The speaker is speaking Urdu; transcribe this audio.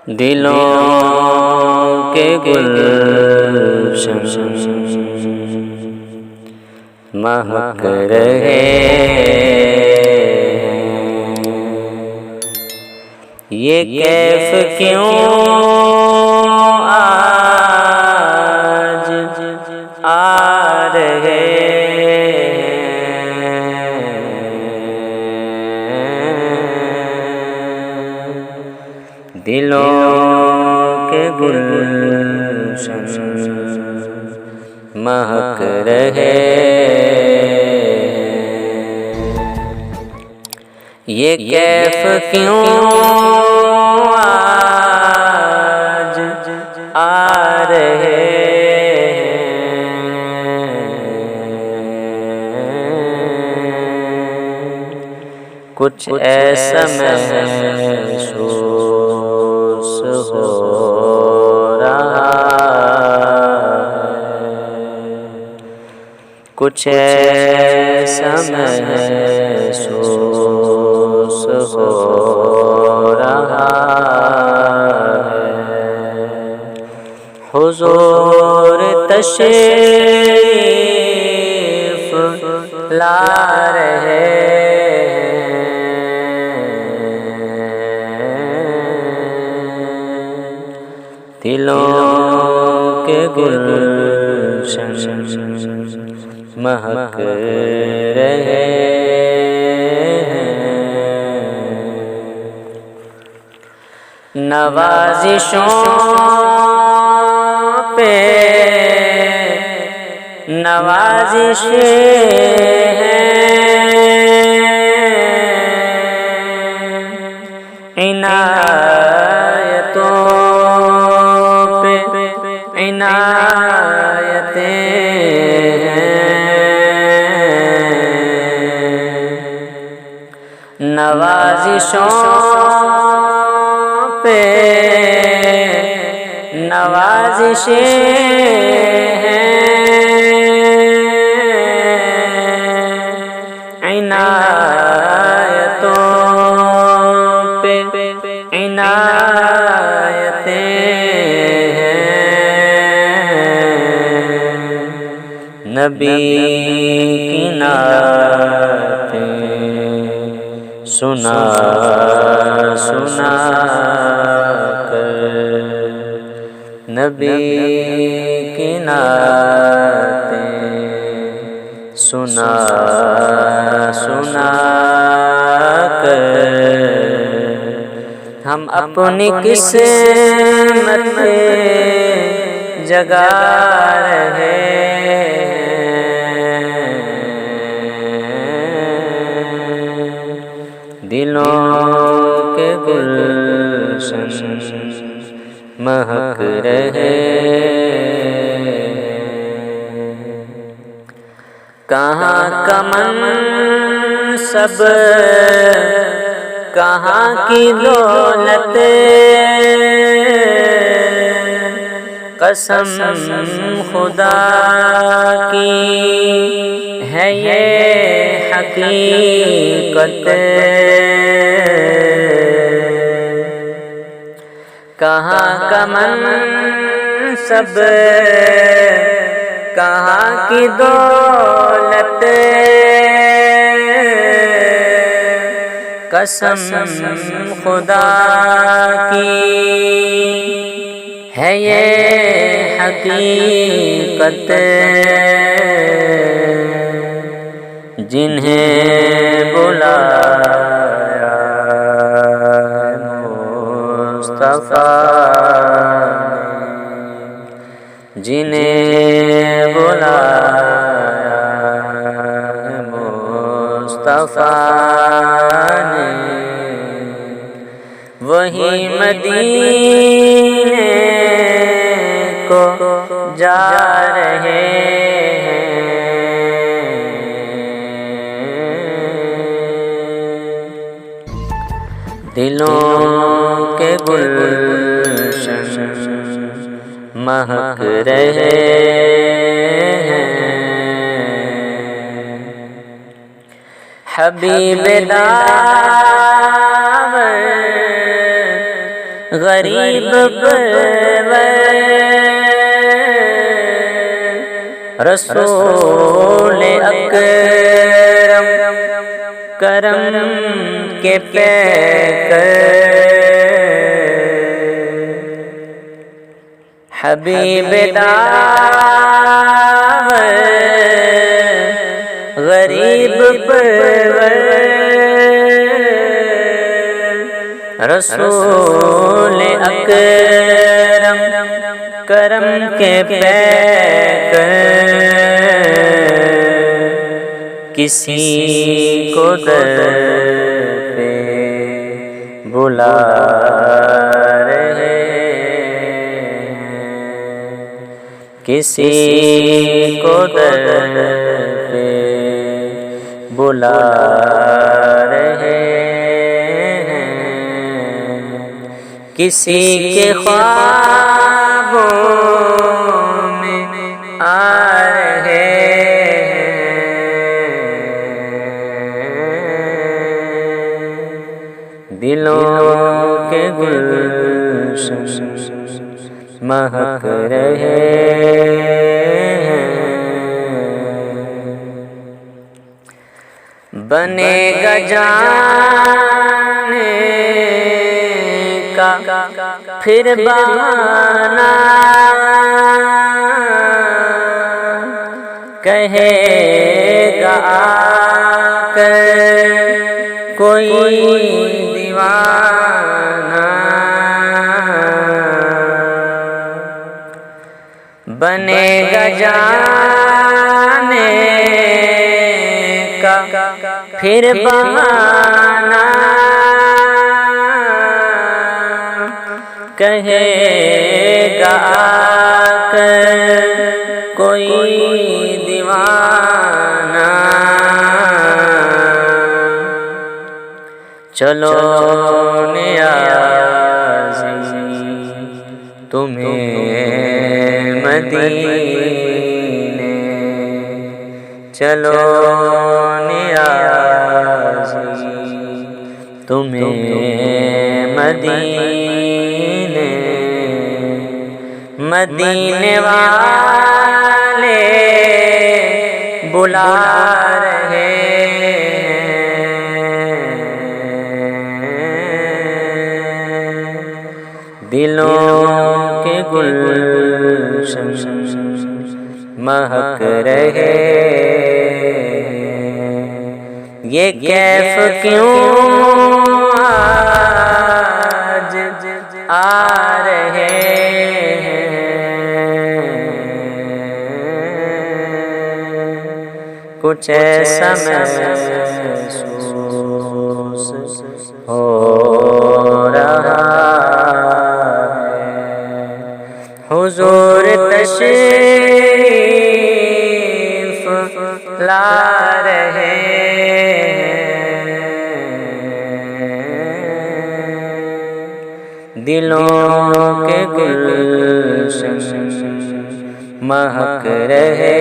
دلوں کے گلشن مہک رہے یہ کیف کیوں آج آ رہے دلوں کے گلشن مہک رہے یہ کیف کیوں آج آ رہے کچھ ایسا محسوس ہو رہا کچھ ایسا محسوس ہو رہا حضور تشریف لا رہے دلوں کے گلشن مہک رہے نوازشوں پہ نوازشیں عنایتوں پہ عنایتیں نوازشوں پہ نوازشیں عنایتوں پہ عنایتیں نبی کی نعتیں سنا سنا کر نبی کی نعتیں سنا سنا کر ہم اپنی قسمت جگا رہے دلوں کے گلشن مہک رہے کہاں کا منصب کہاں کی دولت قسم خدا کی ہے یہ حقیقت کہاں کا منصب کہاں کی دولت قسم خدا کی ہے یہ حقیقت جنہیں بلایا مصطفیٰ جنہیں بلایا مصطفیٰ نے وہی مدینے کو جا رہے دلوں کے گلشن مہک رہے حبیب داور غریب پرور رسول اکرم کرم کے پیکر حبیب داور غریب پرور رسول اکرم کرم کے پیکر کسی کو در پہ بلا رہے کسی کو در پہ بلا رہے کسی کے خوابوں میں آ رہے دلوں کے گلشن مہک رہے بنے گا جانے کا پھر بہانہ کہے گا آ کر کوئی دیوانہ بنے گا جانے کا پھر بہانہ کہے گا آ کر کوئی دیوانہ چلو نیازی تمہیں مدینے چلو نیازی تمہیں مدینے مدینے والے بلا رہے دلوں کے گلشن مہک رہے یہ کیف کیوں آج آ رہے کچھ ایسا محسوس ہو رہا حضور تشریف لا رہے دلوں کے گلشن مہک رہے